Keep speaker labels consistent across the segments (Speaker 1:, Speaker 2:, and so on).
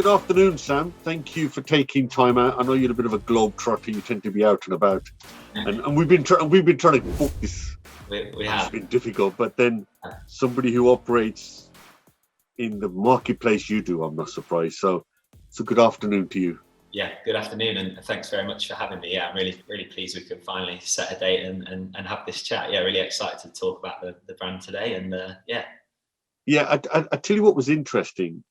Speaker 1: good afternoon, Sam. Thank you for taking time out. I know you're a bit of a globetrotter. You tend to be out and about, and we've been trying to book this.
Speaker 2: We have.
Speaker 1: It's been difficult, but then somebody who operates in the marketplace you do, I'm not surprised. So good afternoon to you.
Speaker 2: Yeah, good afternoon, and thanks very much for having me. Yeah, I'm really pleased we could finally set a date and have this chat. Yeah, really excited to talk about the brand today, and
Speaker 1: Yeah, I tell you what was interesting.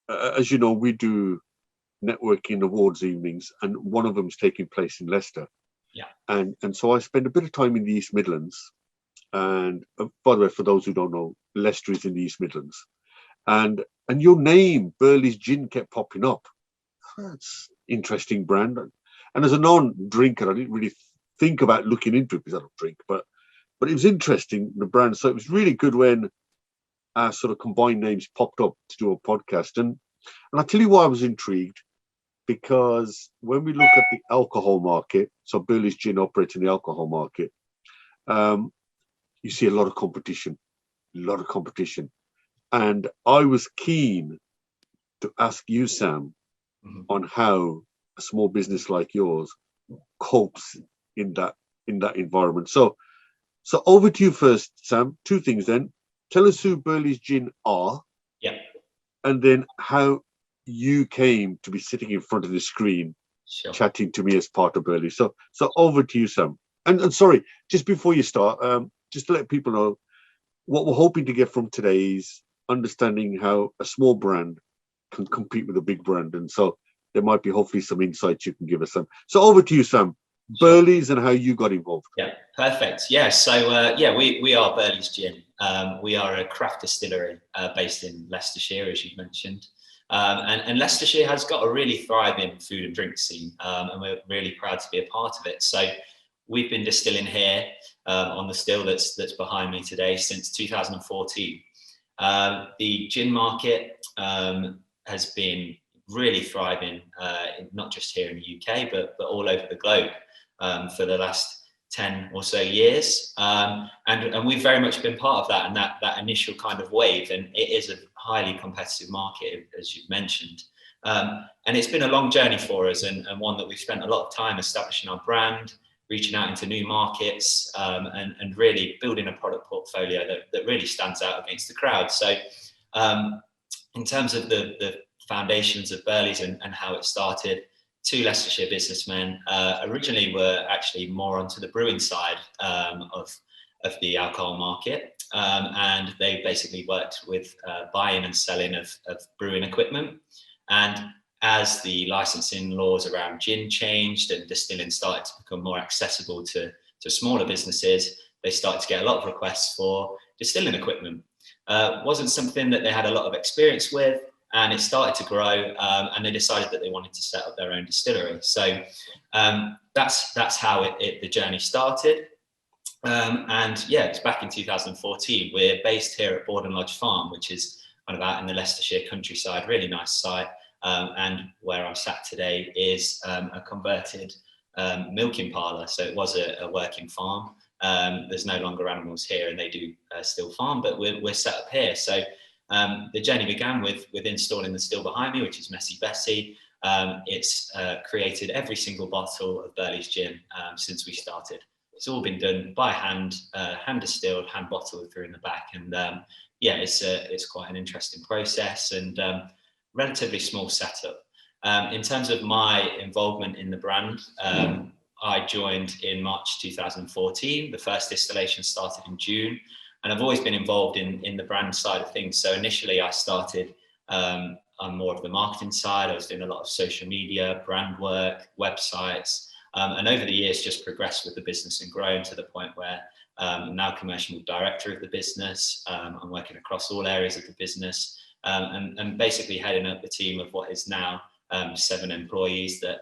Speaker 1: As you know, we do networking awards evenings, and one of them's taking place in Leicester.
Speaker 2: Yeah.
Speaker 1: And so I spend a bit of time in the East Midlands. And by the way, for those who don't know, Leicester is in the East Midlands. And your name, Burleighs Gin, kept popping up. That's interesting brand. And as a non-drinker, I didn't really think about looking into it because I don't drink, but it was interesting, the brand. So it was really good when our sort of combined names popped up to do a podcast. And I'll tell you why I was intrigued, because when we look at the alcohol market, so Burleighs Gin operates in the alcohol market, you see a lot of competition. And I was keen to ask you, Sam, on how a small business like yours copes in that environment. So over to you first, Sam. Two things then. Tell us who Burleighs Gin are.
Speaker 2: Yeah.
Speaker 1: And then how you came to be sitting in front of the screen,
Speaker 2: sure,
Speaker 1: chatting to me as part of Burleighs. So over to you, Sam. And sorry, just before you start, just to let people know, what we're hoping to get from today is understanding how a small brand can compete with a big brand. And so there might be hopefully some insights you can give us, Sam. So over to you, Sam.
Speaker 2: Sure.
Speaker 1: Burleighs and how you got involved.
Speaker 2: Yeah, perfect. Yeah, so we are Burleighs Gin. We are a craft distillery based in Leicestershire, as you mentioned. And Leicestershire has got a really thriving food and drink scene, and we're really proud to be a part of it. So we've been distilling here on the still that's behind me today since 2014. The gin market has been really thriving, not just here in the UK, but all over the globe for the last 10 or so years. And we've very much been part of that, and that initial kind of wave. And it is a highly competitive market, as you've mentioned. And it's been a long journey for us, and one that we've spent a lot of time establishing our brand, reaching out into new markets, and really building a product portfolio that really stands out against the crowd. So in terms of the foundations of Burleighs and how it started, two Leicestershire businessmen originally were actually more onto the brewing side of the alcohol market, and they basically worked with buying and selling of brewing equipment. And as the licensing laws around gin changed and distilling started to become more accessible to smaller businesses, they started to get a lot of requests for distilling equipment. Wasn't something that they had a lot of experience with, and it started to grow, and they decided that they wanted to set up their own distillery. So that's how the journey started. And yeah, it's back in 2014. We're based here at Borden Lodge Farm, which is kind of out in the Leicestershire countryside, really nice site. And where I'm sat today is a converted milking parlour. So it was a working farm. There's no longer animals here, and they do still farm, but we're set up here. So the journey began with installing the still behind me, which is Messy Bessie. It's created every single bottle of Burleighs Gin since we started. It's all been done by hand, hand distilled, hand bottled through in the back. And yeah, it's quite an interesting process, and relatively small setup. In terms of my involvement in the brand, I joined in March 2014. The first distillation started in June, and I've always been involved in the brand side of things. So initially I started on more of the marketing side. I was doing a lot of social media, brand work, websites, and over the years just progressed with the business and grown to the point where I'm now commercial director of the business. I'm working across all areas of the business, and basically heading up the team of what is now 7 employees that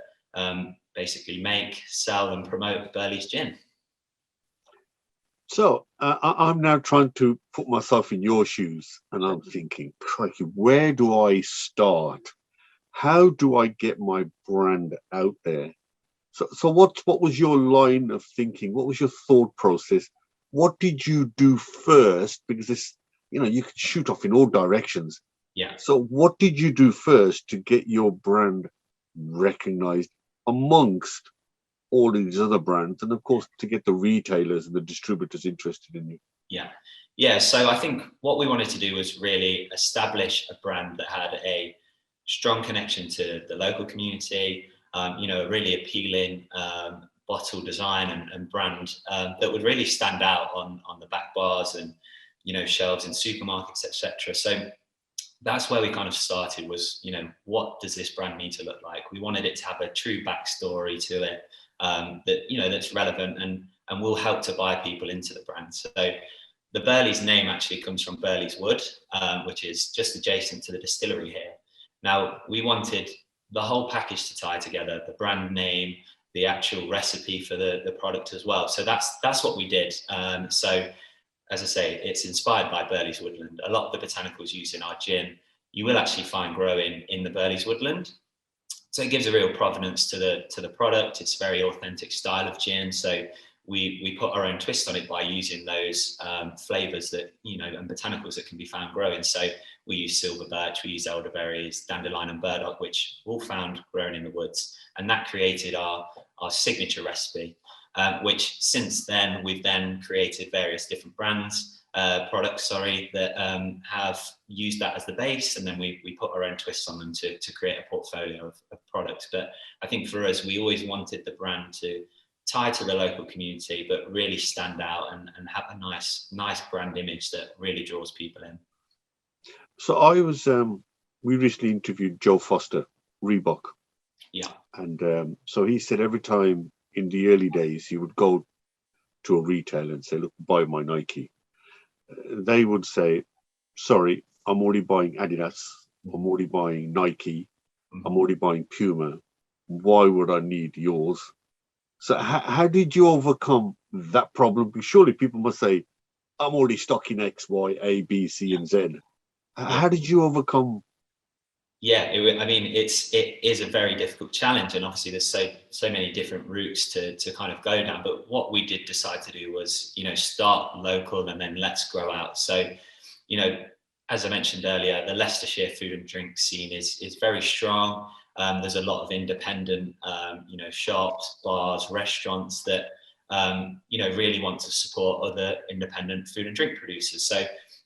Speaker 2: basically make, sell and promote Burleighs Gin.
Speaker 1: So I'm now trying to put myself in your shoes, and I'm thinking, crikey, where do I start? How do I get my brand out there? So what was your line of thinking? What was your thought process? What did you do first? Because this, you can shoot off in all directions.
Speaker 2: Yeah.
Speaker 1: So what did you do first to get your brand recognized amongst all these other brands, and of course to get the retailers and the distributors interested in you?
Speaker 2: Yeah. So I think what we wanted to do was really establish a brand that had a strong connection to the local community, a really appealing bottle design and brand that would really stand out on the back bars and, shelves in supermarkets, etc. So that's where we kind of started was, what does this brand need to look like? We wanted it to have a true backstory to it that's relevant and will help to buy people into the brand. So the Burleighs name actually comes from Burleighs Wood, which is just adjacent to the distillery here. Now, we wanted the whole package to tie together, the brand name, the actual recipe for the product as well. So that's what we did. So as I say, it's inspired by Burleighs woodland. A lot of the botanicals used in our gin, you will actually find growing in the Burleighs woodland. So it gives a real provenance to the product. It's a very authentic style of gin. So we put our own twist on it by using those flavors that, and botanicals that can be found growing. So we use silver birch, we use elderberries, dandelion and burdock, which all found growing in the woods. And that created our signature recipe, which since then we've then created various different products, that have used that as the base, and then we put our own twists on them to create a portfolio of products. But I think for us, we always wanted the brand to tie to the local community, but really stand out and have a nice brand image that really draws people in.
Speaker 1: So we recently interviewed Joe Foster, Reebok.
Speaker 2: Yeah.
Speaker 1: And so he said every time in the early days he would go to a retailer and say, look, buy my Nike. They would say, sorry, I'm already buying Adidas, I'm already buying Nike, I'm already buying Puma. Why would I need yours? So how did you overcome that problem? Because surely people must say, I'm already stocking X, Y, A, B, C, and Z. How did you overcome?
Speaker 2: Yeah, it is a very difficult challenge, and obviously there's so many different routes to kind of go down. But what we did decide to do was, start local and then let's grow out. So, as I mentioned earlier, the Leicestershire food and drink scene is very strong. There's a lot of independent, shops, bars, restaurants that, really want to support other independent food and drink producers. So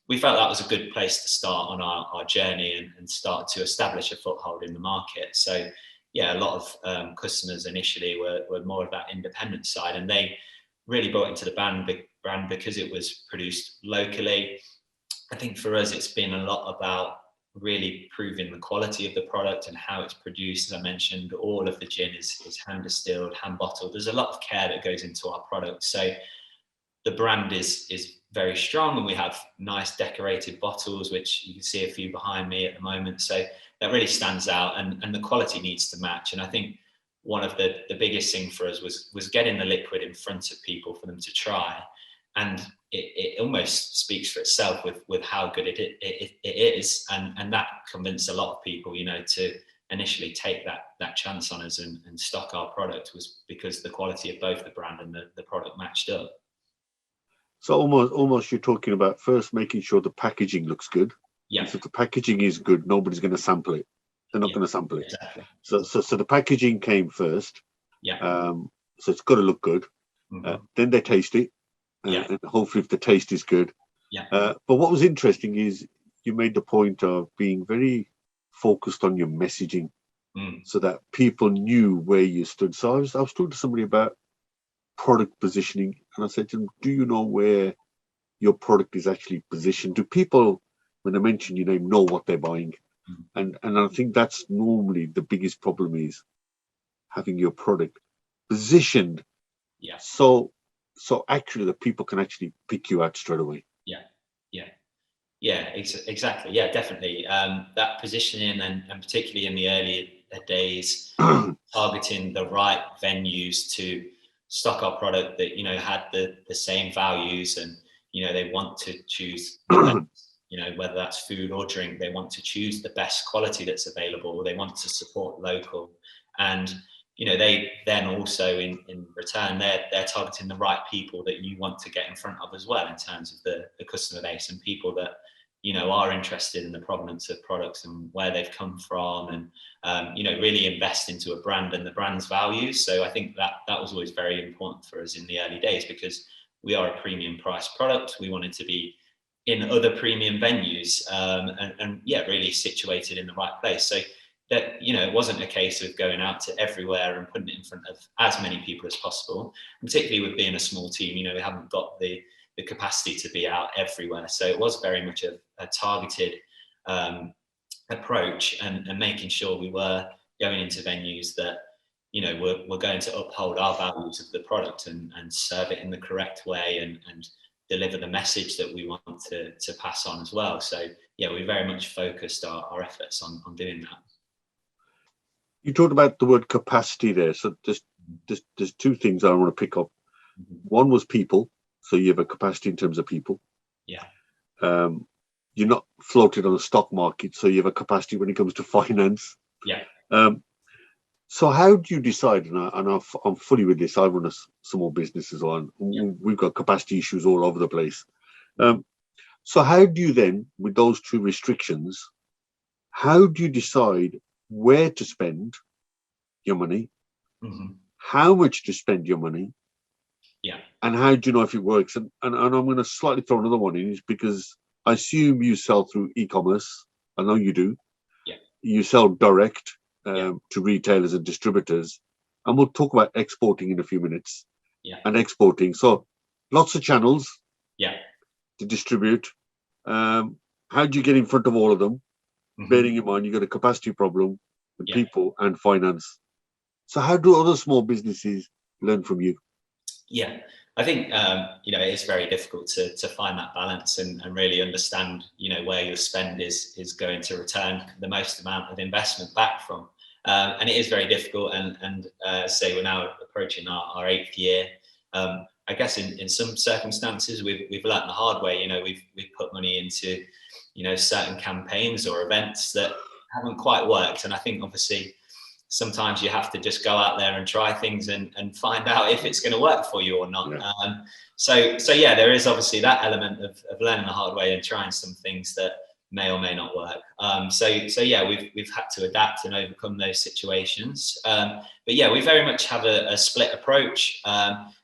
Speaker 2: we felt that was a good place to start on our journey and start to establish a foothold in the market. So yeah, a lot of customers initially were more of that independent side, and they really bought into the brand because it was produced locally. I think for us, it's been a lot about really proving the quality of the product and how it's produced. As I mentioned, all of the gin is hand distilled, hand bottled. There's a lot of care that goes into our product. So the brand is very strong, and we have nice decorated bottles, which you can see a few behind me at the moment. So that really stands out, and the quality needs to match. And I think one of the biggest thing for us was getting the liquid in front of people for them to try. And it almost speaks for itself with how good it is. And that convinced a lot of people, to initially take that chance on us and stock our product, was because the quality of both the brand and the product matched up.
Speaker 1: So almost you're talking about first making sure the packaging looks good.
Speaker 2: Yeah.
Speaker 1: If the packaging is good, nobody's going to sample it. They're not going to sample it.
Speaker 2: Exactly.
Speaker 1: So the packaging came first.
Speaker 2: Yeah.
Speaker 1: So it's got to look good. Then they taste it. And hopefully if the taste is good.
Speaker 2: Yeah.
Speaker 1: But what was interesting is you made the point of being very focused on your messaging so that people knew where you stood. So I was talking to somebody about product positioning, and I said to them, do you know where your product is actually positioned? Do people, when they mention your name, know what they're buying? And I think that's normally the biggest problem, is having your product positioned so actually that people can actually pick you out straight away.
Speaker 2: Exactly. Yeah, definitely. That positioning and particularly in the early days, targeting the right venues to stock our product that, had the same values, and, they want to choose, whether that's food or drink, they want to choose the best quality that's available, or they want to support local. And, they then also in return, they're targeting the right people that you want to get in front of as well, in terms of the customer base, and people that, are interested in the provenance of products and where they've come from, and really invest into a brand and the brand's values. So I think that was always very important for us in the early days, because we are a premium price product. We wanted to be in other premium venues, and really situated in the right place. So that, it wasn't a case of going out to everywhere and putting it in front of as many people as possible. And particularly with being a small team, we haven't got the capacity to be out everywhere. So it was very much a targeted approach, and making sure we were going into venues that, we're going to uphold our values of the product and serve it in the correct way, and deliver the message that we want to pass on as well. So we very much focused our efforts on doing that.
Speaker 1: You talked about the word capacity there. So there's two things I want to pick up.
Speaker 2: Mm-hmm.
Speaker 1: One was people. So you have a capacity in terms of people.
Speaker 2: Yeah.
Speaker 1: You're not floated on the stock market, so you have a capacity when it comes to finance.
Speaker 2: Yeah.
Speaker 1: So how do you decide? And I'm fully with this. I run a small business as well, and we've got capacity issues all over the place. So how do you then, with those two restrictions, how do you decide where to spend your money,
Speaker 2: mm-hmm.
Speaker 1: how much to spend your money, and how do you know if it works? And I'm going to slightly throw another one in, is because I assume you sell through e-commerce. I know you do.
Speaker 2: Yeah.
Speaker 1: You sell direct to retailers and distributors, and we'll talk about exporting in a few minutes.
Speaker 2: Yeah.
Speaker 1: And exporting. So lots of channels.
Speaker 2: Yeah.
Speaker 1: To distribute. How do you get in front of all of them? Mm-hmm. Bearing in mind you've got a capacity problem with people and finance. So how do other small businesses learn from you?
Speaker 2: Yeah, I think it is very difficult to find that balance and really understand where your spend is going to return the most amount of investment back from, and it is very difficult. And say we're now approaching our 8th year. I guess in some circumstances we've learnt the hard way. We've put money into certain campaigns or events that haven't quite worked, and I think obviously sometimes you have to just go out there and try things and find out if it's going to work for you or not. Yeah. So there is obviously that element of learning the hard way and trying some things that may or may not work. We've had to adapt and overcome those situations. But we very much have a split approach.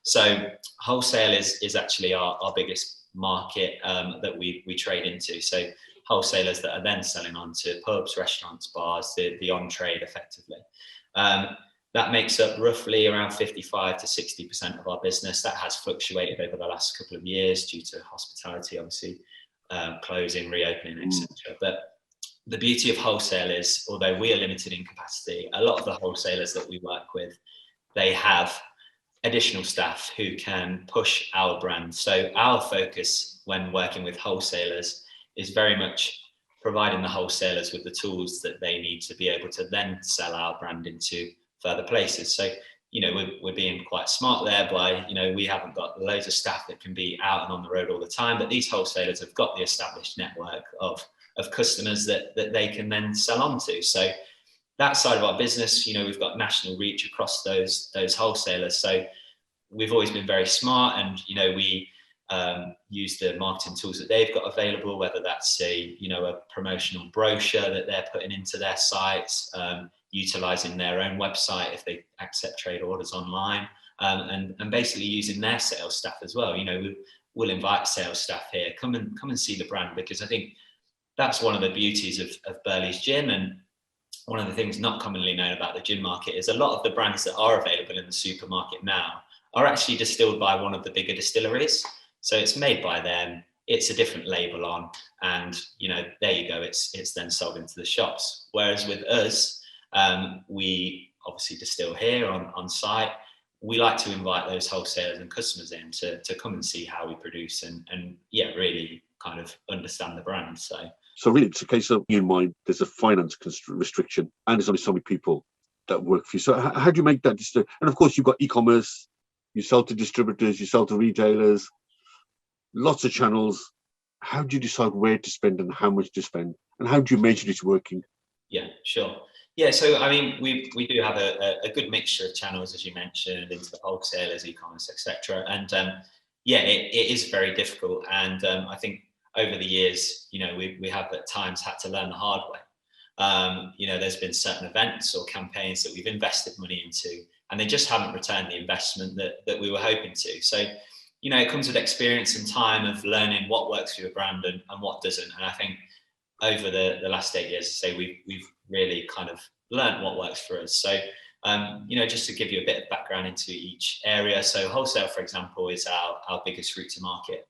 Speaker 2: So wholesale is actually our biggest market that we trade into. So wholesalers that are then selling on to pubs, restaurants, bars, the on-trade effectively. That makes up roughly around 55 to 60% of our business. That has fluctuated over the last couple of years due to hospitality, obviously, closing, reopening, etc. But the beauty of wholesale is, although we are limited in capacity, a lot of the wholesalers that we work with, they have additional staff who can push our brand. So our focus when working with wholesalers is very much providing the wholesalers with the tools that they need to be able to then sell our brand into further places. So, we're being quite smart there by, we haven't got loads of staff that can be out and on the road all the time, but these wholesalers have got the established network of customers that they can then sell on to. So that side of our business, we've got national reach across those wholesalers. So we've always been very smart, and, we use the marketing tools that they've got available, whether that's a promotional brochure that they're putting into their sites, utilizing their own website if they accept trade orders online, and basically using their sales staff as well. We'll invite sales staff here, come and see the brand, because I think that's one of the beauties of Burleighs Gin, and one of the things not commonly known about the gin market is a lot of the brands that are available in the supermarket now are actually distilled by one of the bigger distilleries. So it's made by them, it's a different label on, and there you go, it's then sold into the shops. Whereas with us, we obviously distill here on site. We like to invite those wholesalers and customers in to come and see how we produce and really kind of understand the brand. So
Speaker 1: really it's a case of, in mind, there's a finance restriction and there's only so many people that work for you. So how do you make that decision? And of course you've got e-commerce, you sell to distributors, you sell to retailers, lots of channels. How do you decide where to spend and how much to spend, and how do you measure it's working?
Speaker 2: Yeah, sure. Yeah, so I mean, we do have a good mixture of channels, as you mentioned, into the wholesalers, e-commerce, etc. And it is very difficult. And I think over the years, you know, we have at times had to learn the hard way. You know, there's been certain events or campaigns that we've invested money into, and they just haven't returned the investment that we were hoping to. So, you know, it comes with experience and time of learning what works for your brand and what doesn't. And I think over the last 8 years, say we've really kind of learned what works for us. So, you know, just to give you a bit of background into each area. So Wholesale, for example, is our biggest route to market.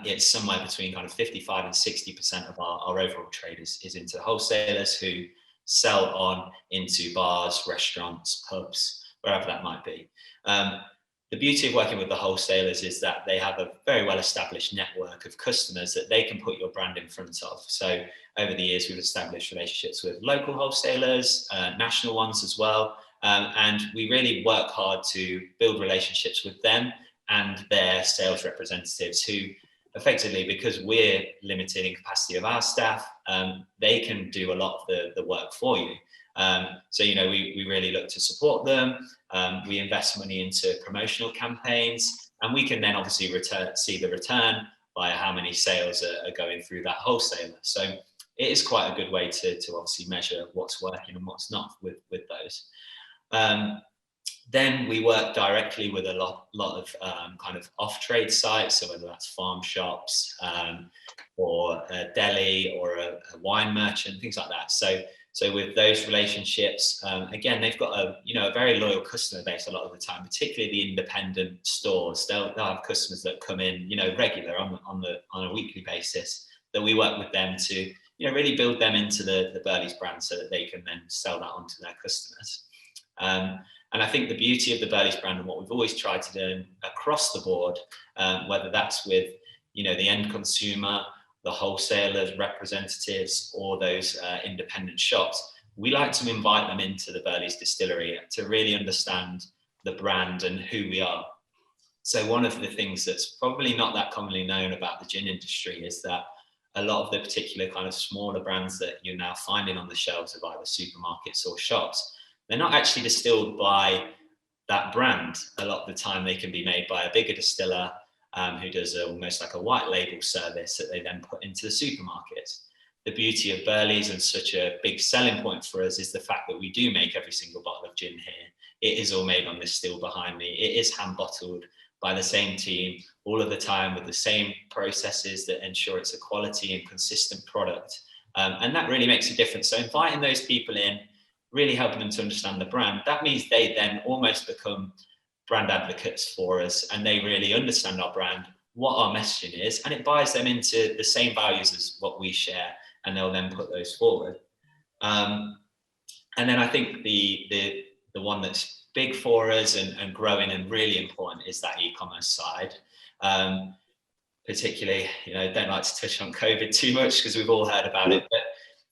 Speaker 2: It's somewhere between kind of 55 and 60% of our overall trade is into wholesalers who sell on into bars, restaurants, pubs, wherever that might be. The beauty of working with the wholesalers is that they have a very well-established network of customers that they can put your brand in front of. So over the years, we've established relationships with local wholesalers, national ones as well. And we really work hard to build relationships with them and their sales representatives who effectively, because we're limited in capacity of our staff, they can do a lot of the work for you. So, you know, we really look to support them. We invest money into promotional campaigns, and we can then obviously see the return via how many sales are going through that wholesaler. So it is quite a good way to obviously measure what's working and what's not with those. Then we work directly with a lot of kind of off-trade sites, so whether that's farm shops or a deli or a wine merchant, things like that. So with those relationships, again, they've got a very loyal customer base a lot of the time, particularly the independent stores. They'll have customers that come in, you know, regular on a weekly basis, that we work with them to, you know, really build them into the Burleys brand so that they can then sell that on to their customers. And I think the beauty of the Burleys brand and what we've always tried to do across the board, whether that's with, you know, the end consumer, the wholesalers, representatives, or those independent shops, we like to invite them into the Burleys distillery to really understand the brand and who we are. So one of the things that's probably not that commonly known about the gin industry is that a lot of the particular kind of smaller brands that you're now finding on the shelves of either supermarkets or shops, they're not actually distilled by that brand. A lot of the time they can be made by a bigger distiller who does almost like a white label service that they then put into the supermarkets. The beauty of Burleys and such a big selling point for us is the fact that we do make every single bottle of gin here. It is all made on this still behind me. It is hand bottled by the same team all of the time with the same processes that ensure it's a quality and consistent product. And that really makes a difference. So inviting those people in, really helping them to understand the brand, that means they then almost become brand advocates for us, and they really understand our brand, what our messaging is, and it buys them into the same values as what we share, and they'll then put those forward. And then I think the one that's big for us and growing and really important is that e-commerce side. Particularly, you know, don't like to touch on COVID too much because we've all heard about it, but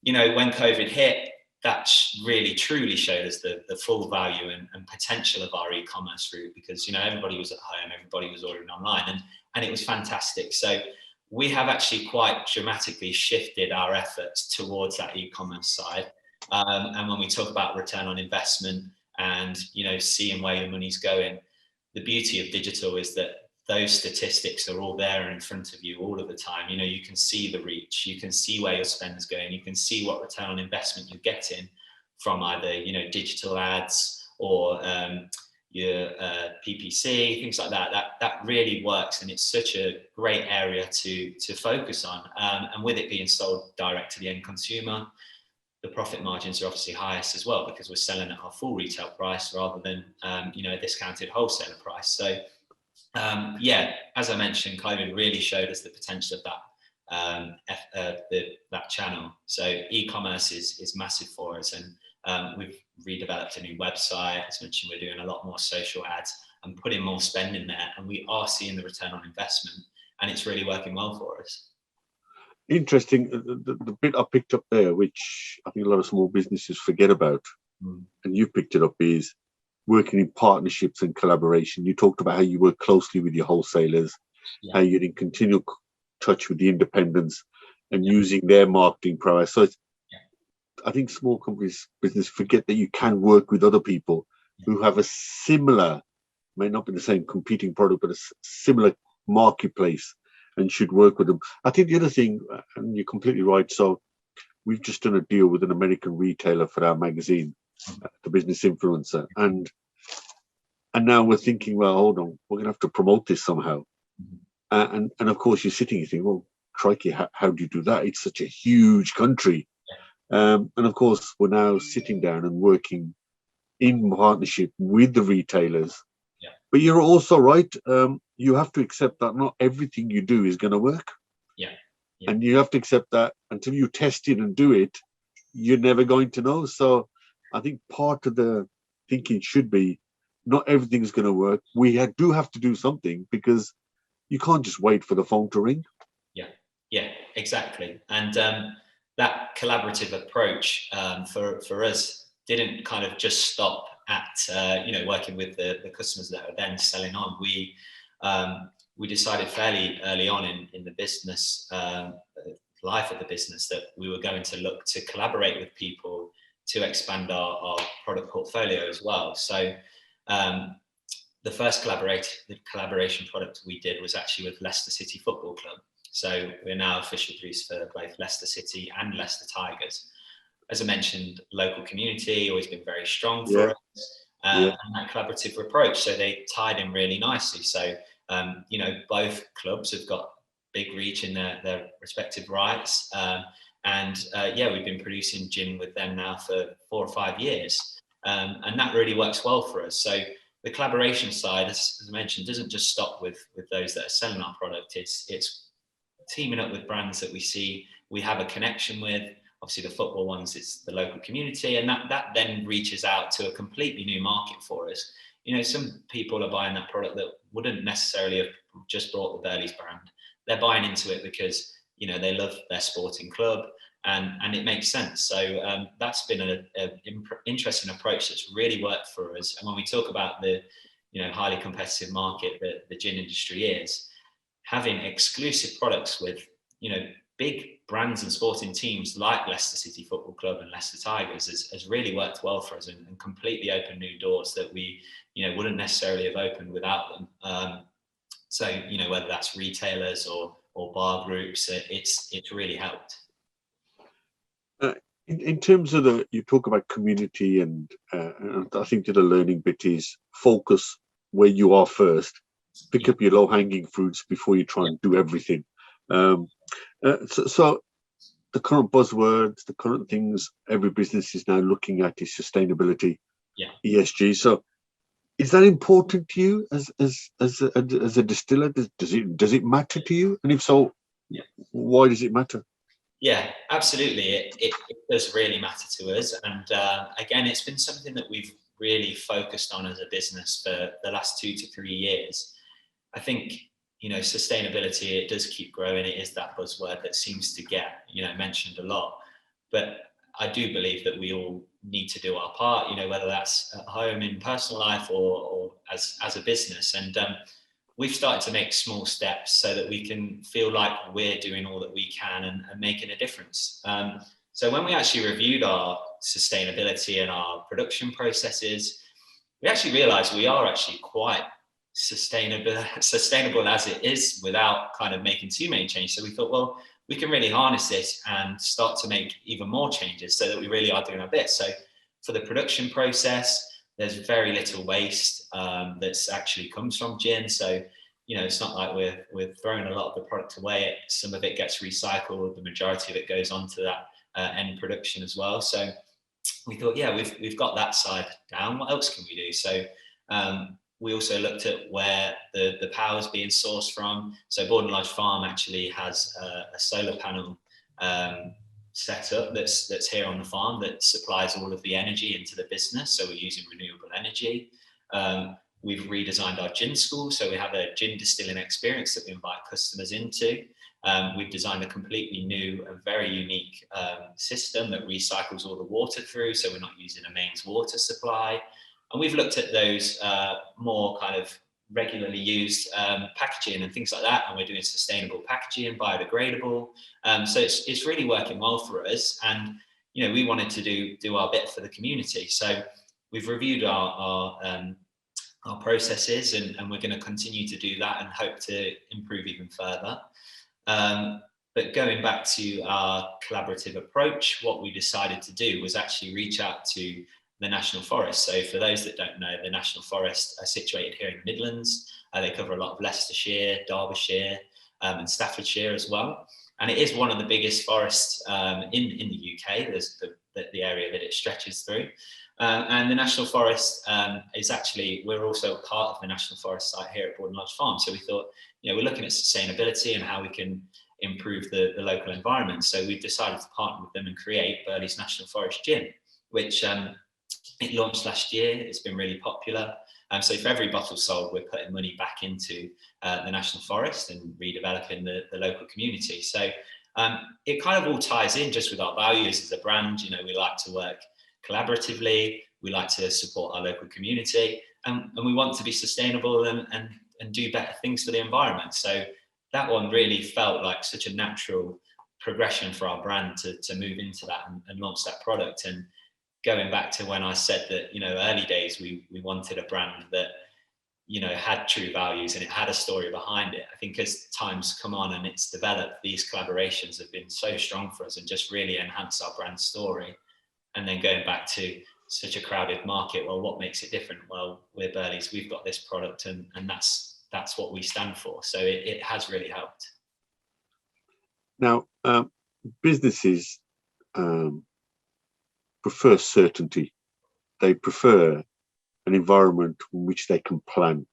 Speaker 2: you know, when COVID hit, that really truly showed us the full value and potential of our e-commerce route, because, you know, everybody was at home, everybody was ordering online, and it was fantastic. So we have actually quite dramatically shifted our efforts towards that e-commerce side. And when we talk about return on investment and, you know, seeing where your money's going, the beauty of digital is that those statistics are all there in front of you all of the time. You know, you can see the reach, you can see where your spend is going, you can see what return on investment you're getting from either, you know, digital ads or your PPC, things like that. That really works, and it's such a great area to focus on. And with it being sold direct to the end consumer, the profit margins are obviously highest as well, because we're selling at our full retail price rather than you know, a discounted wholesaler price. So yeah, as I mentioned, COVID really showed us the potential of that channel. So e-commerce is massive for us, and we've redeveloped a new website. As mentioned, we're doing a lot more social ads and putting more spend in there, and we are seeing the return on investment, and it's really working well for us.
Speaker 1: Interesting. The bit I picked up there, which I think a lot of small businesses forget about, and you picked it up, is working in partnerships and collaboration. You talked about how you work closely with your wholesalers, how you're in continual touch with the independents and using their marketing prowess. So I think small companies, business forget that you can work with other people who have a similar, may not be the same competing product, but a similar marketplace, and should work with them. I think the other thing, and you're completely right. So we've just done a deal with an American retailer for our magazine, the Business Influencer, and now we're thinking, well, hold on, we're going to have to promote this somehow. And of course, you're sitting, you think, well, crikey, how do you do that? It's such a huge country. And of course, we're now sitting down and working in partnership with the retailers. But you're also right. You have to accept that not everything you do is going to work. And you have to accept that until you test it and do it, you're never going to know. So I think part of the thinking should be not everything's going to work. We do have to do something, because you can't just wait for the phone to ring.
Speaker 2: Yeah, exactly. And that collaborative approach for us didn't kind of just stop at working with the customers that are then selling on. We decided fairly early on in the business life of the business that we were going to look to collaborate with people to expand our product portfolio as well. So the first collaboration product we did was actually with Leicester City Football Club. So we're now official producer for both Leicester City and Leicester Tigers. As I mentioned, local community always been very strong for us, and that collaborative approach. So they tied in really nicely. So both clubs have got big reach in their respective rights, we've been producing gin with them now for 4 or 5 years, and that really works well for us. So the collaboration side, as I mentioned, doesn't just stop with those that are selling our product. It's teaming up with brands that we see we have a connection with. Obviously, the football ones, it's the local community, and that then reaches out to a completely new market for us. Some people are buying that product that wouldn't necessarily have just bought the Burleighs brand. They're buying into it because they love their sporting club, and it makes sense. So that's been an interesting approach that's really worked for us. And when we talk about the highly competitive market that the gin industry is, having exclusive products with big brands and sporting teams like Leicester City Football Club and Leicester Tigers has really worked well for us, and completely opened new doors that we wouldn't necessarily have opened without them. So whether that's retailers or bar groups, it's really helped.
Speaker 1: In terms of you talk about community, and I think the learning bit is focus where you are first. Pick up your low-hanging fruits before you try and do everything. So the current buzzwords, the current things every business is now looking at is sustainability, ESG. So is that important to you as a distiller? Does it matter to you? And if so, why does it matter?
Speaker 2: Yeah, absolutely. It does really matter to us. And again, it's been something that we've really focused on as a business for the last 2 to 3 years. I think, sustainability, it does keep growing. It is that buzzword that seems to get, mentioned a lot. But I do believe that we all need to do our part, whether that's at home in personal life or as a business. And we've started to make small steps so that we can feel like we're doing all that we can and making a difference. So when we actually reviewed our sustainability and our production processes, we actually realized we are actually quite sustainable as it is, without kind of making too many changes. So we thought, well, we can really harness this and start to make even more changes so that we really are doing our bit. So for the production process, there's very little waste that's actually comes from gin. So, it's not like we're throwing a lot of the product away. Some of it gets recycled. The majority of it goes on to that end production as well. So we thought, we've got that side down. What else can we do? So we also looked at where the power is being sourced from. So Borden Lodge Farm actually has a solar panel set up that's here on the farm that supplies all of the energy into the business. So we're using renewable energy. We've redesigned our gin school. So we have a gin distilling experience that we invite customers into. We've designed a completely new and very unique system that recycles all the water through. So we're not using a mains water supply. And we've looked at those more kind of regularly used packaging and things like that. And we're doing sustainable packaging, biodegradable. So it's really working well for us. And, we wanted to do our bit for the community. So we've reviewed our processes, and we're going to continue to do that and hope to improve even further. But going back to our collaborative approach, what we decided to do was actually reach out to the National Forest. So for those that don't know, the National Forest are situated here in the Midlands. They cover a lot of Leicestershire, Derbyshire, and Staffordshire as well. And it is one of the biggest forests in the UK. There's the area that it stretches through. And the National Forest is actually, we're also part of the National Forest site here at Borden Lodge Farm. So we thought, we're looking at sustainability and how we can improve the local environment. So we've decided to partner with them and create Burleighs National Forest Gin, which it launched last year. It's been really popular. So for every bottle sold, we're putting money back into the National Forest and redeveloping the local community. So it kind of all ties in just with our values as a brand. We like to work collaboratively, we like to support our local community, and we want to be sustainable and do better things for the environment. So that one really felt like such a natural progression for our brand to move into that and launch that product. And going back to when I said that, early days, we wanted a brand that, had true values and it had a story behind it. I think as time's come on and it's developed, these collaborations have been so strong for us and just really enhanced our brand story. And then going back to such a crowded market, well, what makes it different? Well, we're Burleys, we've got this product and that's what we stand for. So it has really helped.
Speaker 1: Now, businesses prefer certainty. They prefer an environment in which they can plan.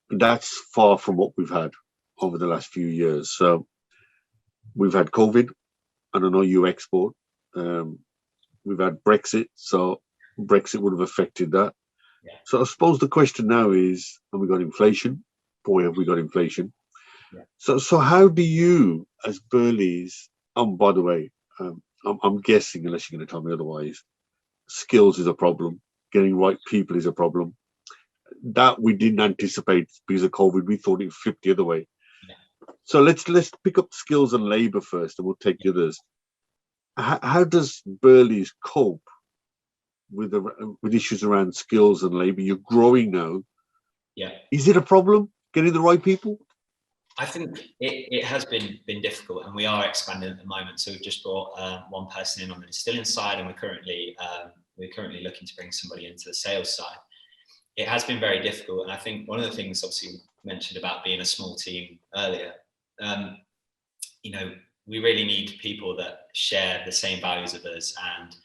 Speaker 1: That's far from what we've had over the last few years. So we've had COVID, and I know you export. We've had Brexit, so Brexit would have affected that.
Speaker 2: Yeah.
Speaker 1: So I suppose the question now is, have we got inflation? Boy, have we got inflation. Yeah. So how do you, as Burleys, by the way, I'm guessing, unless you're going to tell me otherwise, skills is a problem. Getting right people is a problem. That we didn't anticipate because of COVID. We thought it flipped the other way. Yeah. So let's pick up skills and labour first, and we'll take the others. How does Burleys cope with issues around skills and labour? You're growing now.
Speaker 2: Yeah.
Speaker 1: Is it a problem getting the right people?
Speaker 2: I think it has been difficult, and we are expanding at the moment. So we've just brought one person in on the distilling side, and we're currently looking to bring somebody into the sales side. It has been very difficult, and I think one of the things, obviously, you mentioned about being a small team earlier. We really need people that share the same values of us and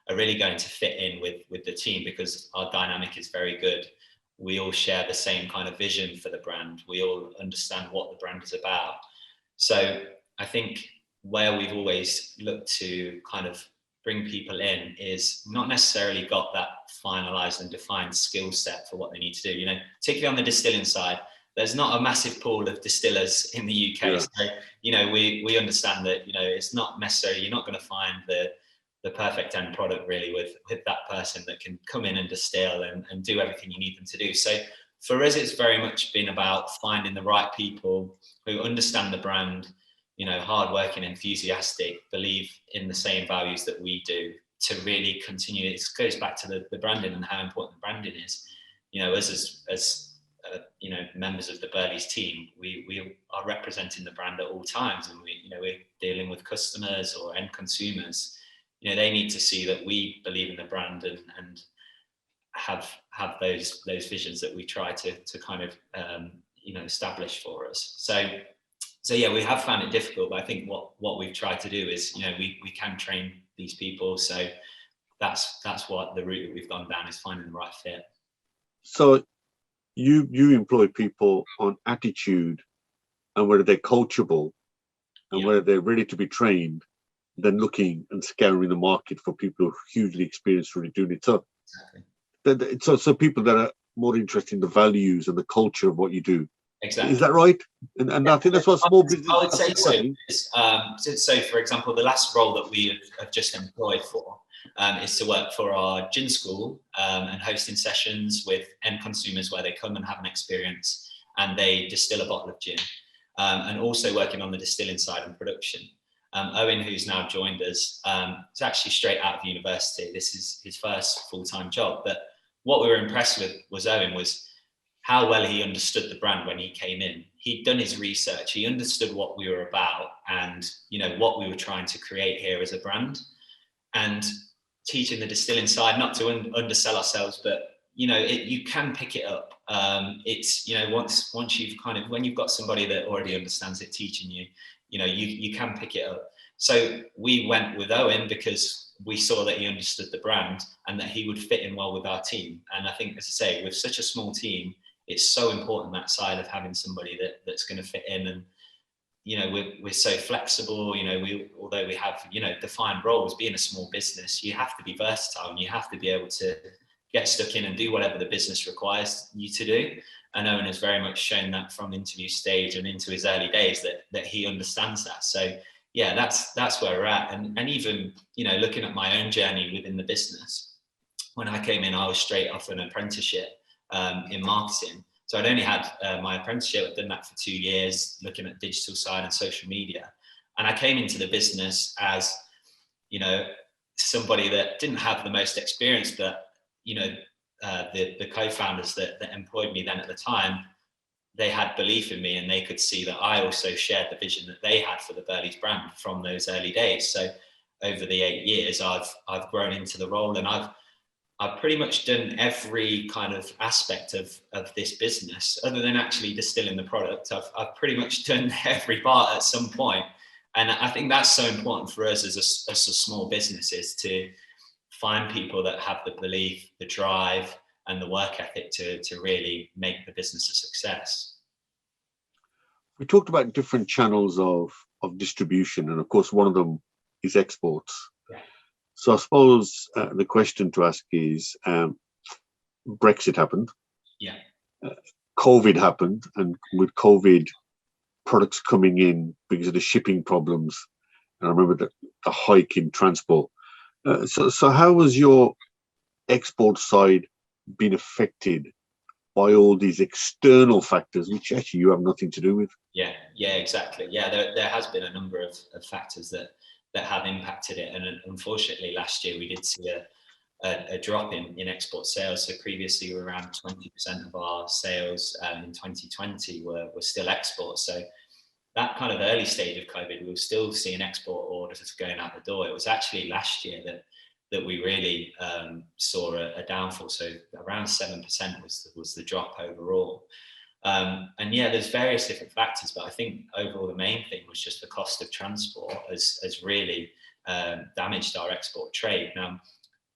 Speaker 2: are really going to fit in with the team, because our dynamic is very good. We all share the same kind of vision for the brand. We all understand what the brand is about. So I think where we've always looked to kind of bring people in is not necessarily got that finalized and defined skill set for what they need to do. Particularly on the distilling side, there's not a massive pool of distillers in the UK. Yeah. So, we understand that, it's not necessarily, you're not going to find the perfect end product really with that person that can come in and distill and do everything you need them to do. So for us, it's very much been about finding the right people who understand the brand, hardworking, enthusiastic, believe in the same values that we do, to really continue. It goes back to the branding and how important the branding is. Us as members of the Burleys team, we are representing the brand at all times, and we're dealing with customers or end consumers. They need to see that we believe in the brand and have those visions that we try to kind of establish for us. So yeah, we have found it difficult, but I think what we've tried to do is we can train these people. So that's what the route that we've gone down, is finding the right fit. So
Speaker 1: you employ people on attitude and whether they're coachable and whether they're ready to be trained, than looking and scouring the market for people who are hugely experienced really doing it. So, exactly. So people that are more interested in the values and the culture of what you do.
Speaker 2: Exactly.
Speaker 1: Is that right? And I think that's what small business.
Speaker 2: I would say so. So, for example, the last role that we have just employed for is to work for our gin school and hosting sessions with end consumers where they come and have an experience and they distill a bottle of gin, and also working on the distilling side and production. Owen, who's now joined us, is actually straight out of university. This is his first full-time job, but what we were impressed with was Owen was how well he understood the brand when he came in. He'd done his research. He understood what we were about and, you know, what we were trying to create here as a brand. And teaching the distilling side, not to undersell ourselves, but, you know, you can pick it up. It's, you know, once you've kind of, when you've got somebody that already understands it teaching you, you know, you can pick it up. So we went with Owen because we saw that he understood the brand and that he would fit in well with our team. And I think, as I say, with such a small team, it's so important, that side of having somebody that's going to fit in. And, you know, we're so flexible, you know, although we have, you know, defined roles, being a small business, you have to be versatile and you have to be able to get stuck in and do whatever the business requires you to do. And Owen has very much shown that from interview stage and into his early days that he understands that. So yeah, that's where we're at. And even, you know, looking at my own journey within the business, when I came in, I was straight off an apprenticeship in marketing. So I'd only had my apprenticeship. I'd done that for 2 years, looking at digital side and social media. And I came into the business as, you know, somebody that didn't have the most experience, but, you know, the co-founders that employed me then at the time, they had belief in me and they could see that I also shared the vision that they had for the Burleighs brand from those early days. So over the 8 years, I've grown into the role, and I've pretty much done every kind of aspect of this business, other than actually distilling the product. I've pretty much done every part at some point. And I think that's so important for us as a small business, is to find people that have the belief, the drive, and the work ethic to really make the business a success.
Speaker 1: We talked about different channels of distribution, and of course, one of them is exports.
Speaker 2: Yeah.
Speaker 1: So I suppose the question to ask is, Brexit happened.
Speaker 2: Yeah.
Speaker 1: COVID happened, and with COVID, products coming in because of the shipping problems. And I remember the hike in transport. So how has your export side been affected by all these external factors, which actually you have nothing to do with?
Speaker 2: Yeah, exactly. Yeah, there has been a number of factors that have impacted it. And unfortunately, last year we did see a drop in export sales. So previously, we were around 20% of our sales in 2020 were still export. So that kind of early stage of COVID, we were still seeing export orders going out the door. It was actually last year that we really saw a downfall. So around 7% was the drop overall. And yeah, there's various different factors, but I think overall the main thing was just the cost of transport has really damaged our export trade. Now,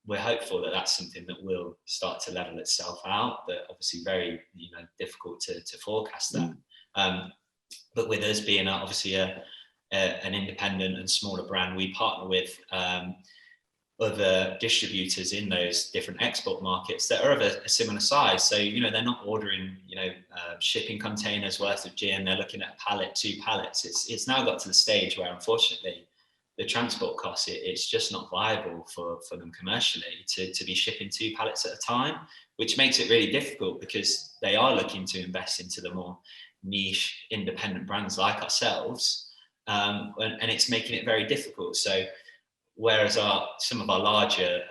Speaker 2: we're hopeful that that's something that will start to level itself out, but obviously very, you know, difficult to forecast that. But with us being obviously an independent and smaller brand, we partner with other distributors in those different export markets that are of a similar size. So, you know, they're not ordering, you know, shipping containers worth of gin. They're looking at a pallet, 2 pallets. It's now got to the stage where, unfortunately, the transport costs, it's just not viable for them commercially to be shipping 2 pallets at a time, which makes it really difficult because they are looking to invest into the more niche independent brands like ourselves, and it's making it very difficult. So whereas some of our larger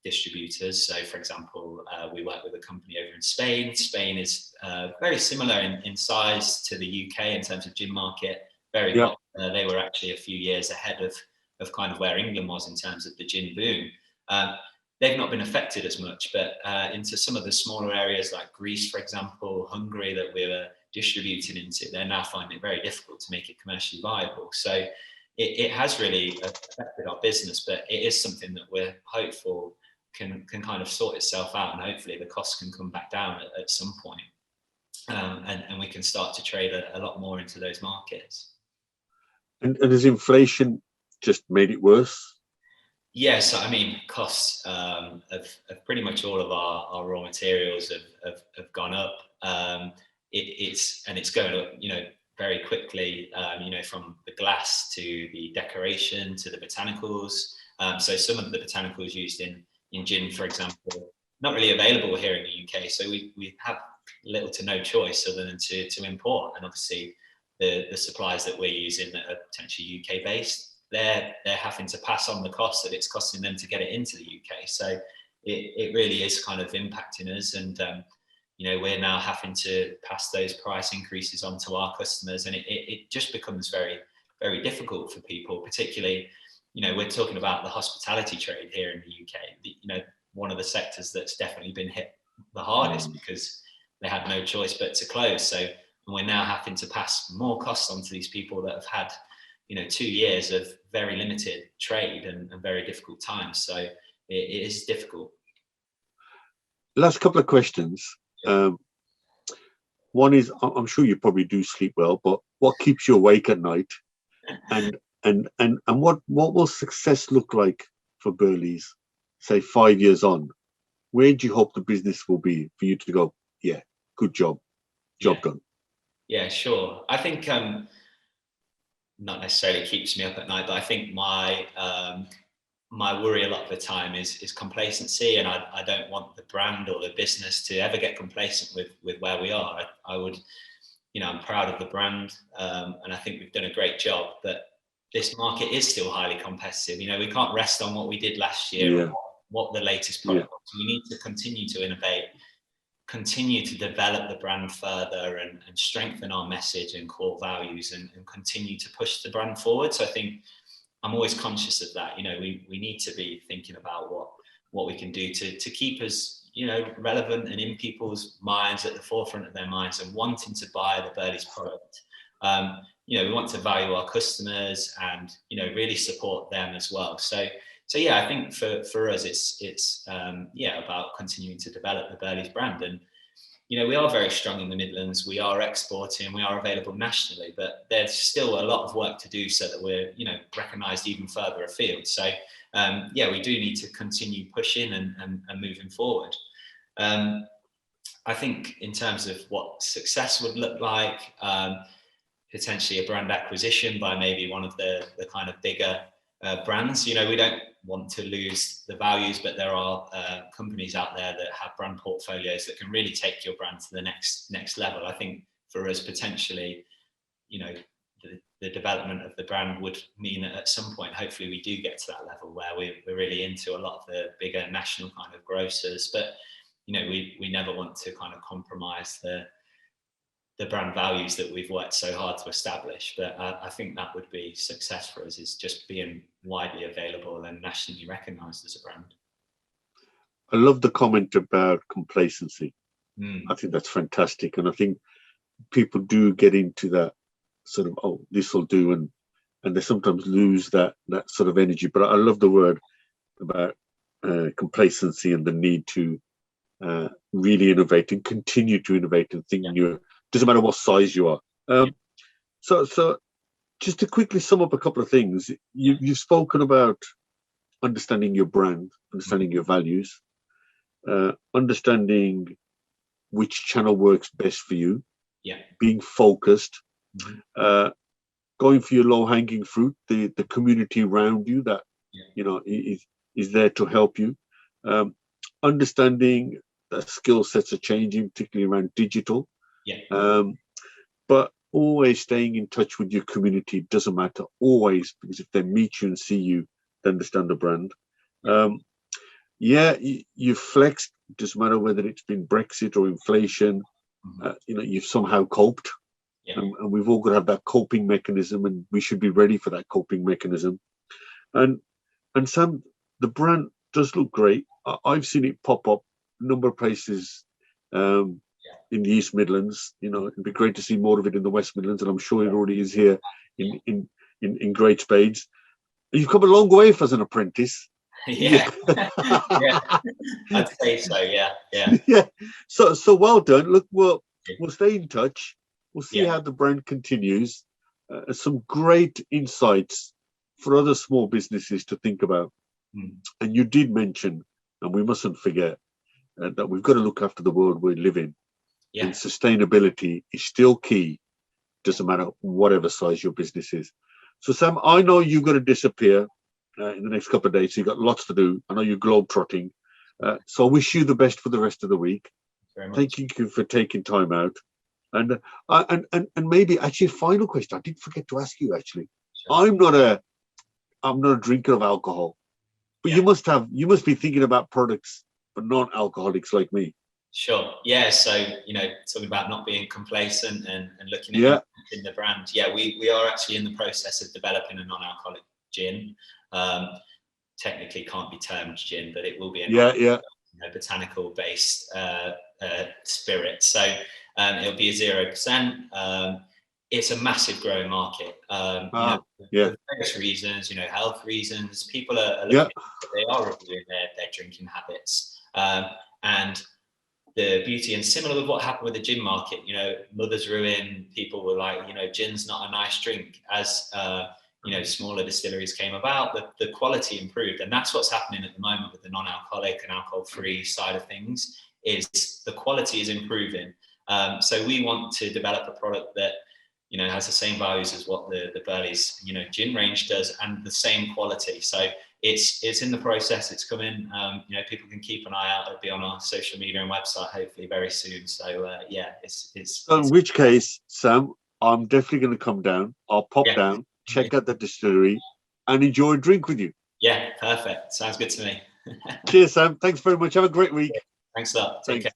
Speaker 2: distributors, so for example, we work with a company over in Spain. Spain is very similar in size to the UK in terms of gin market, very popular. They were actually a few years ahead of kind of where England was in terms of the gin boom. They've not been affected as much, but into some of the smaller areas like Greece, for example, Hungary, that we were distributing into, they're now finding it very difficult to make it commercially viable. So it has really affected our business, but it is something that we're hopeful can kind of sort itself out, and hopefully the costs can come back down at some point, and we can start to trade a lot more into those markets.
Speaker 1: And has inflation just made it worse?
Speaker 2: Yes, I mean, costs of pretty much all of our raw materials have gone up. It's going up, you know, very quickly, you know, from the glass to the decoration to the botanicals. So some of the botanicals used in gin, for example, not really available here in the UK. So we have little to no choice other than to import. And obviously the suppliers that we're using that are potentially UK based, they're having to pass on the cost that it's costing them to get it into the UK. So it really is kind of impacting us. And you know, we're now having to pass those price increases on to our customers, and it just becomes very, very difficult for people, particularly, you know, we're talking about the hospitality trade here in the UK, you know, one of the sectors that's definitely been hit the hardest because they had no choice but to close. So we're now having to pass more costs on to these people that have had, you know, 2 years of very limited trade and very difficult times. So it is difficult.
Speaker 1: Last couple of questions. One is, I'm sure you probably do sleep well, but what keeps you awake at night? And what will success look like for Burleys, say 5 years on? Where do you hope the business will be for you to go, yeah, good job done?
Speaker 2: Yeah, sure. I think not necessarily keeps me up at night, but I think my my worry a lot of the time is complacency, and I don't want the brand or the business to ever get complacent with where we are. I would, you know, I'm proud of the brand, and I think we've done a great job, but this market is still highly competitive. You know, we can't rest on what we did last year, or what the latest product was. We need to continue to innovate, continue to develop the brand further, and strengthen our message and core values, and continue to push the brand forward. So I think I'm always conscious of that. You know, we need to be thinking about what we can do to keep us, you know, relevant and in people's minds, at the forefront of their minds, and wanting to buy the Burleys product. You know, we want to value our customers and, you know, really support them as well. So yeah, I think for us, it's about continuing to develop the Burleys brand. And, you know, we are very strong in the Midlands. We are exporting. We are available nationally, but there's still a lot of work to do so that we're, you know, recognised even further afield. So we do need to continue pushing and moving forward. I think in terms of what success would look like, potentially a brand acquisition by maybe one of the kind of bigger brands. You know, we don't want to lose the values, but there are companies out there that have brand portfolios that can really take your brand to the next level. I think for us, potentially, you know, the development of the brand would mean that at some point, hopefully, we do get to that level where we're really into a lot of the bigger national kind of grocers. But, you know, we never want to kind of compromise the brand values that we've worked so hard to establish. But I think that would be success for us, is just being widely available and nationally recognised as a brand.
Speaker 1: I love the comment about complacency. I think that's fantastic. And I think people do get into that sort of, oh, this will do, and they sometimes lose that sort of energy. But I love the word about complacency and the need to really innovate and continue to innovate and think new. Doesn't matter what size you are. So just to quickly sum up a couple of things, you've spoken about understanding your brand, understanding your values, understanding which channel works best for you, being focused, going for your low-hanging fruit, the community around you that you know is there to help you, understanding that skill sets are changing, particularly around digital. But always staying in touch with your community. Doesn't matter, always, because if they meet you and see you, they understand the brand. You've flexed. Doesn't matter whether it's been Brexit or inflation. You know, you've somehow coped, and we've all got to have that coping mechanism, and we should be ready for that coping mechanism. And Sam, the brand does look great. I've seen it pop up a number of places. In the East Midlands, you know, it'd be great to see more of it in the West Midlands, and I'm sure it already is here in great spades. You've come a long way as an apprentice.
Speaker 2: I'd say so. Yeah.
Speaker 1: So well done. Look, we'll stay in touch. We'll see how the brand continues. Some great insights for other small businesses to think about. And you did mention, and we mustn't forget, that we've got to look after the world we live in. And sustainability is still key. Doesn't matter whatever size your business is. So Sam, I know you've got to disappear in the next couple of days. So you've got lots to do. I know you're globe-trotting. So I wish you the best for the rest of the week. Thank you for taking time out. And maybe actually, final question. I did forget to ask you. Actually, I'm not a drinker of alcohol, but you must be thinking about products non-alcoholics like me?
Speaker 2: Sure. Yeah. So, talking about not being complacent and looking at
Speaker 1: Yeah,
Speaker 2: in the brand. Yeah, we are actually in the process of developing a non-alcoholic gin. Technically can't be termed gin, but it will be a
Speaker 1: yeah.
Speaker 2: botanical based spirit. So it'll be a 0%. It's a massive growing market.
Speaker 1: Yeah,
Speaker 2: For various reasons, health reasons, people are looking at, they are reviewing their drinking habits. And the beauty, and similar with what happened with the gin market, Mother's Ruin, people were like, gin's not a nice drink. As smaller distilleries came about, the quality improved, and that's what's happening at the moment with the non-alcoholic and alcohol-free side of things. Is the quality is improving. So we want to develop a product that has the same values as what the Burleighs gin range does, and the same quality. So it's in the process. It's coming. People can keep an eye out. It'll be on our social media and website hopefully very soon. So
Speaker 1: in which case, Sam, I'm definitely going to come down. I'll pop down, check out the distillery, and enjoy a drink with you.
Speaker 2: Yeah, perfect. Sounds good to me.
Speaker 1: Cheers, Sam. Thanks very much. Have a great week.
Speaker 2: Thanks a lot. Take care.